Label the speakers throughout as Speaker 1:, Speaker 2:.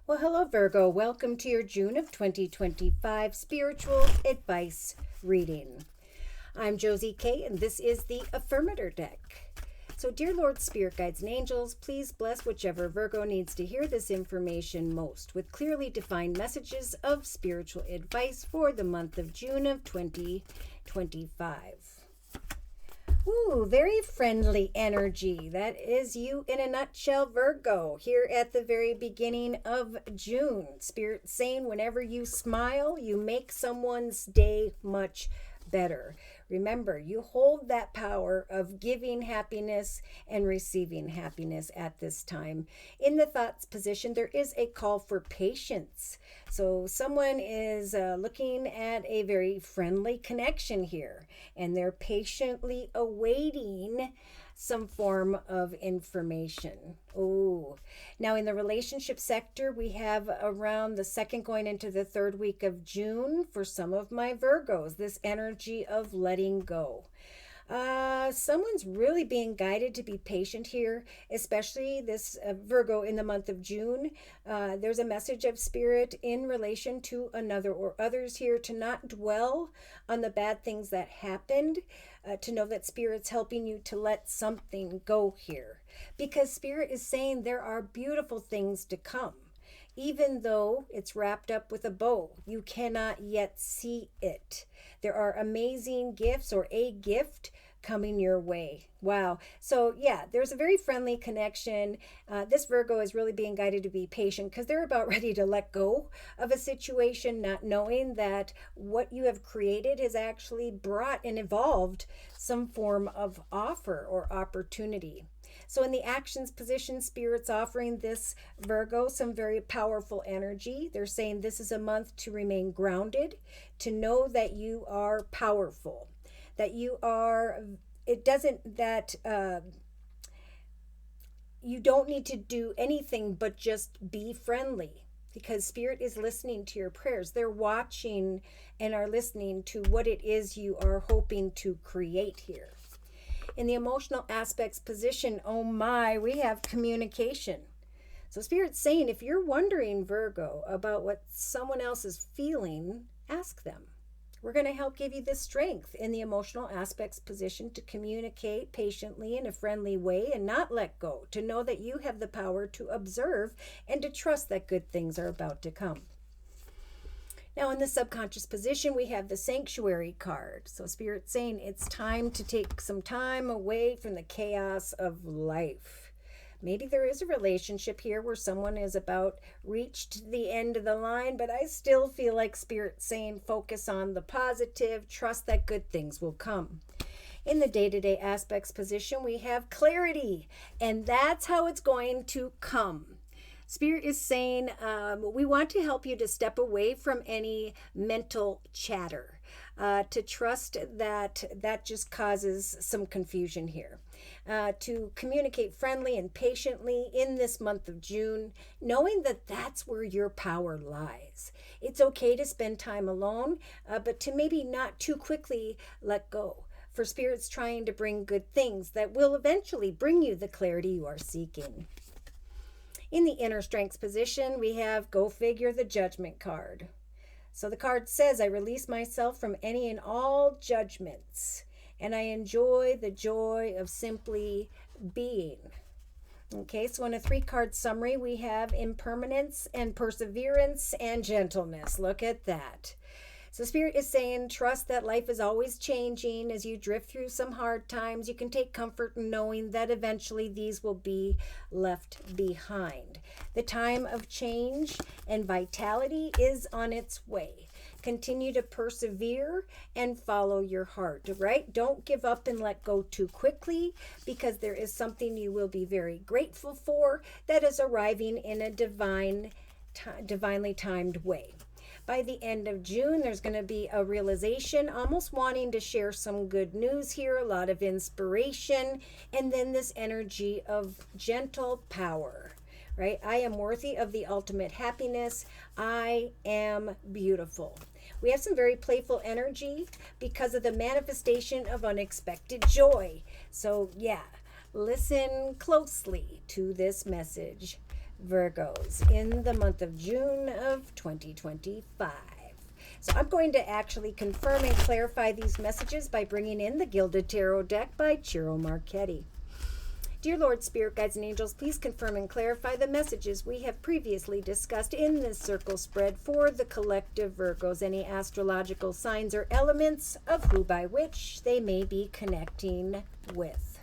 Speaker 1: Well, hello, Virgo. Welcome to your June of 2025 spiritual advice reading. I'm Josie K, and this is the Affirmator deck. So, dear Lord, Spirit Guides, and Angels, please bless whichever Virgo needs to hear this information most with clearly defined messages of spiritual advice for the month of June of 2025. Ooh, very friendly energy. That is you in a nutshell, Virgo, here at the very beginning of June. Spirit saying whenever you smile, you make someone's day much better. Remember, you hold that power of giving happiness and receiving happiness at this time. In the thoughts position, there is a call for patience. So someone is looking at a very friendly connection here, and they're patiently awaiting some form of information. Oh, now in the relationship sector, we have around the second going into the third week of June for some of my Virgos, this energy of letting go. Someone's really being guided to be patient here, especially this Virgo in the month of June. There's a message of Spirit in relation to another or others here to not dwell on the bad things that happened, to know that Spirit's helping you to let something go here. Because Spirit is saying there are beautiful things to come. Even though it's wrapped up with a bow, you cannot yet see it. There are amazing gifts or a gift coming your way. Wow. So yeah, there's a very friendly connection. This Virgo is really being guided to be patient because they're about ready to let go of a situation, not knowing that what you have created has actually brought and evolved some form of offer or opportunity. So in the actions position, Spirit's offering this Virgo some very powerful energy. They're saying this is a month to remain grounded, to know that you are powerful, that you are, it doesn't, that you don't need to do anything but just be friendly, because Spirit is listening to your prayers. They're watching and are listening to what it is you are hoping to create here. In the emotional aspects position, oh my, we have communication. So Spirit's saying if you're wondering, Virgo, about what someone else is feeling, ask them. We're going to help give you the strength in the emotional aspects position to communicate patiently in a friendly way and not let go, to know that you have the power to observe and to trust that good things are about to come. Now in the subconscious position, we have the Sanctuary card. So Spirit's saying it's time to take some time away from the chaos of life. Maybe there is a relationship here where someone is about reached the end of the line, but I still feel like Spirit's saying focus on the positive, trust that good things will come. In the day-to-day aspects position, we have clarity, and that's how it's going to come. Spirit is saying we want to help you to step away from any mental chatter, to trust that that just causes some confusion here, to communicate friendly and patiently in this month of June, knowing that that's where your power lies. It's okay to spend time alone, but to maybe not too quickly let go. For Spirit's trying to bring good things that will eventually bring you the clarity you are seeking. In the inner strengths position, we have, go figure, the Judgment card. So the card says, I release myself from any and all judgments, and I enjoy the joy of simply being. Okay, so in a 3-card summary, we have impermanence and perseverance and gentleness. Look at that. So Spirit is saying, trust that life is always changing. As you drift through some hard times, you can take comfort in knowing that eventually these will be left behind. The time of change and vitality is on its way. Continue to persevere and follow your heart, right? Don't give up and let go too quickly, because there is something you will be very grateful for that is arriving in a divinely timed way. By the end of June, there's going to be a realization, almost wanting to share some good news here, a lot of inspiration, and then this energy of gentle power, right? I am worthy of the ultimate happiness. I am beautiful. We have some very playful energy because of the manifestation of unexpected joy. So yeah, listen closely to this message. Virgos in the month of June of 2025. So I'm going to actually confirm and clarify these messages by bringing in the Gilded Tarot deck by Ciro Marchetti. Dear Lord, Spirit, Guides, and Angels, please confirm and clarify the messages we have previously discussed in this circle spread for the collective Virgos, any astrological signs or elements of who by which they may be connecting with.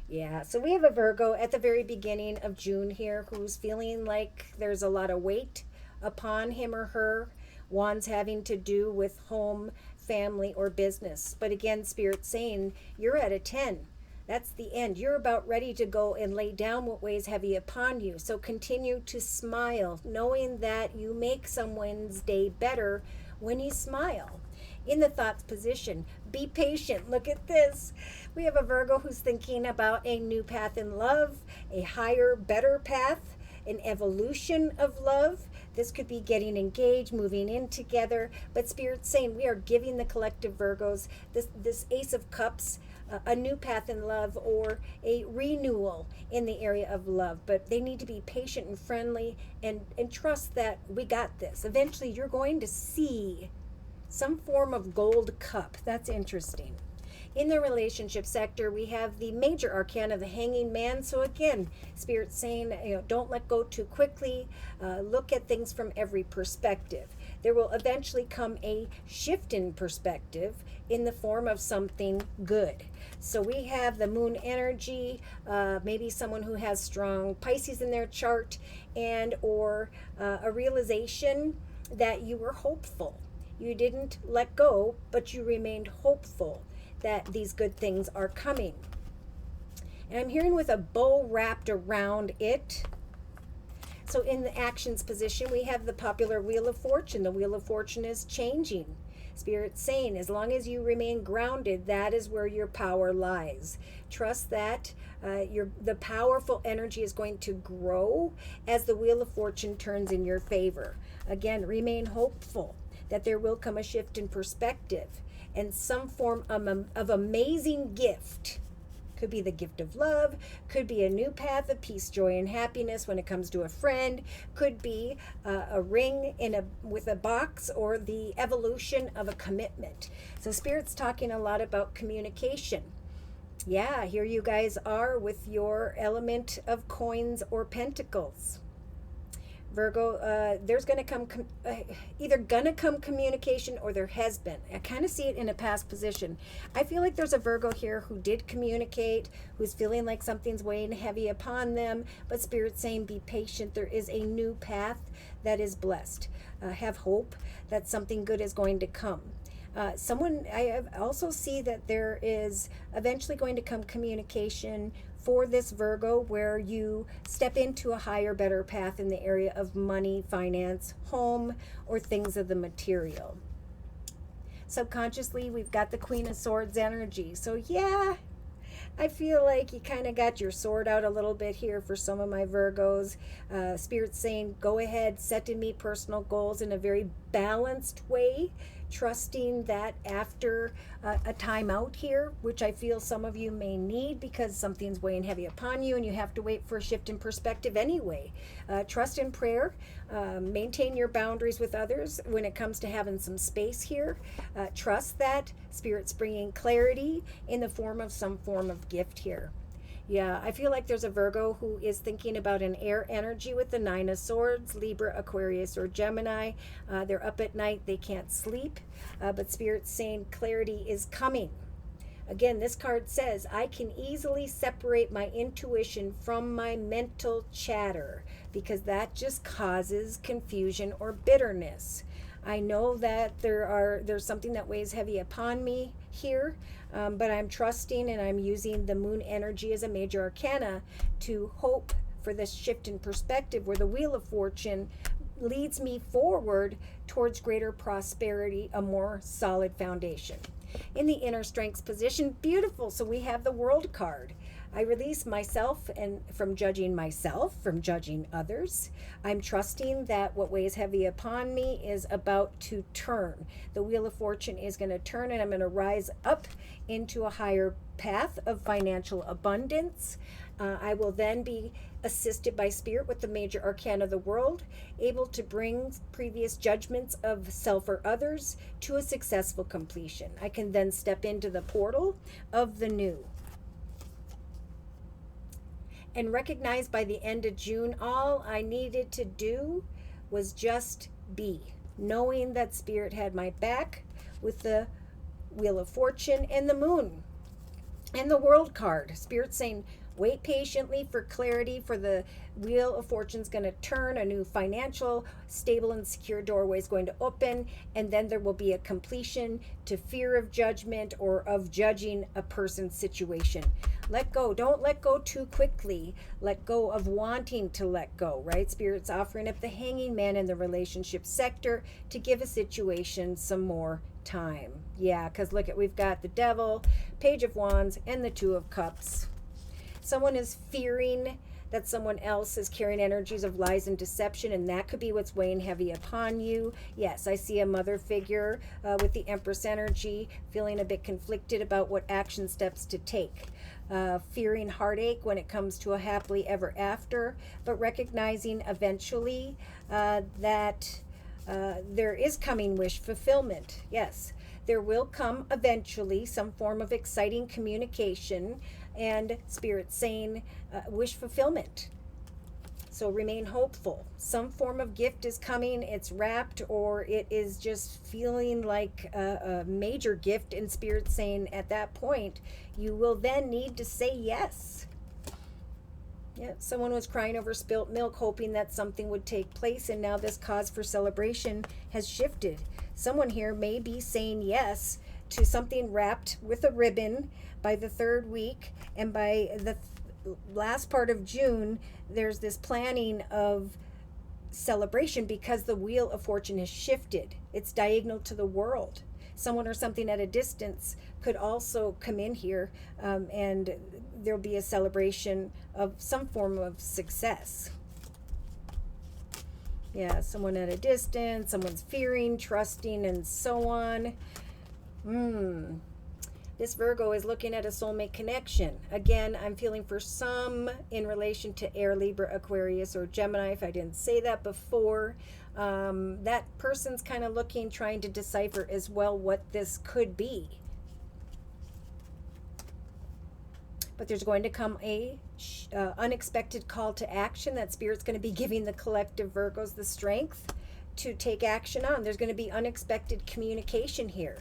Speaker 1: Yeah, so we have a Virgo at the very beginning of June here who's feeling like there's a lot of weight upon him or her, wands having to do with home, family, or business. But again, Spirit's saying you're at a 10. That's the end. You're about ready to go and lay down what weighs heavy upon you. So continue to smile, knowing that you make someone's day better when you smile. In the thoughts position, be patient. Look at this. We have a Virgo who's thinking about a new path in love, a higher, better path, an evolution of love. This could be getting engaged, moving in together. But Spirit's saying we are giving the collective Virgos this Ace of Cups, a new path in love, or a renewal in the area of love. But they need to be patient and friendly and trust that we got this. Eventually, you're going to see some form of gold cup. That's interesting. In the relationship sector, we have the major arcana, the Hanging Man. So again, Spirit's saying, don't let go too quickly. Look at things from every perspective. There will eventually come a shift in perspective in the form of something good. So we have the moon energy, maybe someone who has strong Pisces in their chart, and or a realization that you were hopeful. You didn't let go, but you remained hopeful that these good things are coming. And I'm hearing with a bow wrapped around it. So in the actions position, we have the popular Wheel of Fortune. The Wheel of Fortune is changing. Spirit's saying, as long as you remain grounded, that is where your power lies. Trust that the powerful energy is going to grow as the Wheel of Fortune turns in your favor. Again, remain hopeful that there will come a shift in perspective and some form of amazing gift. Could be the gift of love, could be a new path of peace, joy, and happiness when it comes to a friend, could be a ring with a box, or the evolution of a commitment. So Spirit's talking a lot about communication. Yeah, here you guys are with your element of coins or pentacles. Virgo, there's going to come either gonna come communication, or there has been. I kind of see it in a past position. I feel like there's a Virgo here who did communicate, who's feeling like something's weighing heavy upon them, but Spirit's saying be patient. There is a new path that is blessed. Have hope that something good is going to come. I also see that there is eventually going to come communication for this Virgo where you step into a higher, better path in the area of money, finance, home, or things of the material. Subconsciously, we've got the Queen of Swords energy. So yeah, I feel like you kind of got your sword out a little bit here for some of my Virgos. Spirit's saying, go ahead, set and meet personal goals in a very balanced way, trusting that after a time out here, which I feel some of you may need because something's weighing heavy upon you and you have to wait for a shift in perspective anyway. Trust in prayer. Maintain your boundaries with others when it comes to having some space here. Trust that Spirit's bringing clarity in the form of some form of gift here. Yeah, I feel like there's a Virgo who is thinking about an air energy with the Nine of Swords, Libra, Aquarius, or Gemini. They're up at night, they can't sleep, but Spirit's saying clarity is coming. Again, this card says, I can easily separate my intuition from my mental chatter because that just causes confusion or bitterness. I know that there's something that weighs heavy upon me here, but I'm trusting and I'm using the moon energy as a major arcana to hope for this shift in perspective where the Wheel of Fortune leads me forward towards greater prosperity, a more solid foundation. In the inner strengths position, beautiful. So we have the World card. I release myself and from judging others. I'm trusting that what weighs heavy upon me is about to turn. The Wheel of Fortune is going to turn and I'm going to rise up into a higher path of financial abundance. I will then be assisted by Spirit with the major arcana of the world, able to bring previous judgments of self or others to a successful completion. I can then step into the portal of the new. And recognize by the end of June, all I needed to do was just be, knowing that Spirit had my back with the Wheel of Fortune and the Moon and the World card. Spirit saying, wait patiently for clarity, for the Wheel of Fortune's going to turn, a new financial, stable and secure doorway is going to open, and then there will be a completion to fear of judgment or of judging a person's situation. Let go. Don't let go too quickly. Let go of wanting to let go, right? Spirit's offering up the Hanging Man in the relationship sector to give a situation some more time. Yeah, because look at, we've got the Devil, Page of Wands, and the Two of Cups. Someone is fearing that someone else is carrying energies of lies and deception, and that could be what's weighing heavy upon you. Yes, I see a mother figure with the Empress energy, feeling a bit conflicted about what action steps to take. Fearing heartache when it comes to a happily ever after, but recognizing eventually that there is coming wish fulfillment. Yes, there will come eventually some form of exciting communication, and Spirit saying wish fulfillment. So remain hopeful. Some form of gift is coming. It's wrapped, or it is just feeling like a major gift, and Spirit saying at that point, you will then need to say yes. Yeah, someone was crying over spilt milk, hoping that something would take place, and now this cause for celebration has shifted. Someone here may be saying yes to something wrapped with a ribbon by the third week, and by the last part of June, there's this planning of celebration because the Wheel of Fortune has shifted. It's diagonal to the world. Someone or something at a distance could also come in here, and there'll be a celebration of some form of success. Yeah, someone at a distance, someone's fearing, trusting, and so on. This Virgo is looking at a soulmate connection. Again, I'm feeling for some in relation to Air, Libra, Aquarius, or Gemini, if I didn't say that before. That person's kind of looking, trying to decipher as well what this could be. But there's going to come a unexpected call to action that Spirit's going to be giving the collective Virgos the strength to take action on. There's going to be unexpected communication here.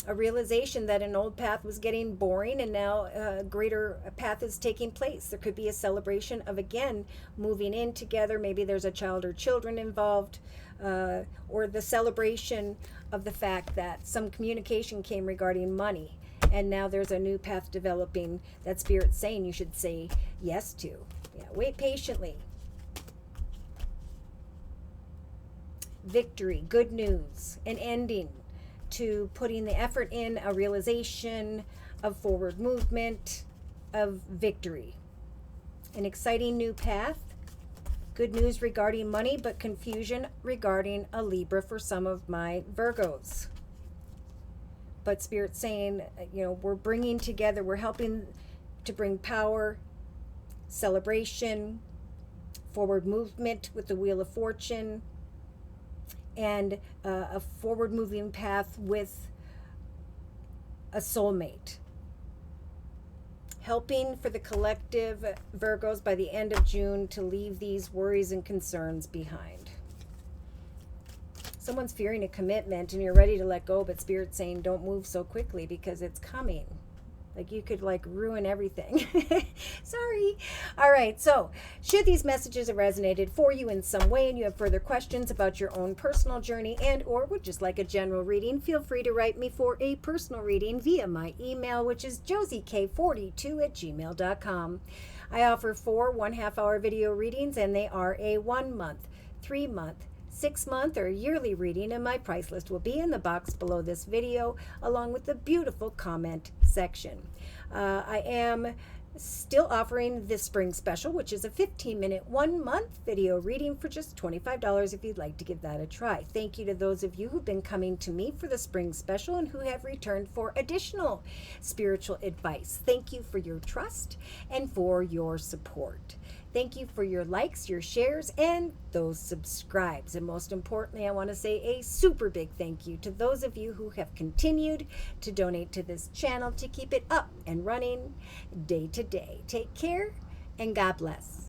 Speaker 1: A realization that an old path was getting boring, and now a greater path is taking place. There could be a celebration of, again, moving in together. Maybe there's a child or children involved, or the celebration of the fact that some communication came regarding money, and now there's a new path developing that Spirit's saying you should say yes to. Yeah, wait patiently. Victory, good news, an ending to putting the effort in, a realization of forward movement, of victory. An exciting new path. Good news regarding money, but confusion regarding a Libra for some of my Virgos. But Spirit's saying, we're bringing together, we're helping to bring power, celebration, forward movement with the Wheel of Fortune, and a forward moving path with a soulmate. Helping for the collective Virgos by the end of June to leave these worries and concerns behind. Someone's fearing a commitment and you're ready to let go, but Spirit's saying don't move so quickly because it's coming. Like you could ruin everything. Sorry. All right. So should these messages have resonated for you in some way and you have further questions about your own personal journey and or would just like a general reading, feel free to write me for a personal reading via my email, which is JosieK42@gmail.com. I offer 4 1/2-hour video readings, and they are a 1 month, 3 month, 6 month, or yearly reading, and my price list will be in the box below this video along with the beautiful comment section. I am Still offering the spring special, which is a 15-minute 1-month video reading for just $25 if you'd like to give that a try. Thank you to those of you who've been coming to me for the spring special and who have returned for additional spiritual advice. Thank you for your trust and for your support. Thank you for your likes, your shares, and those subscribes. And most importantly, I want to say a super big thank you to those of you who have continued to donate to this channel to keep it up and running day to day. Take care and God bless.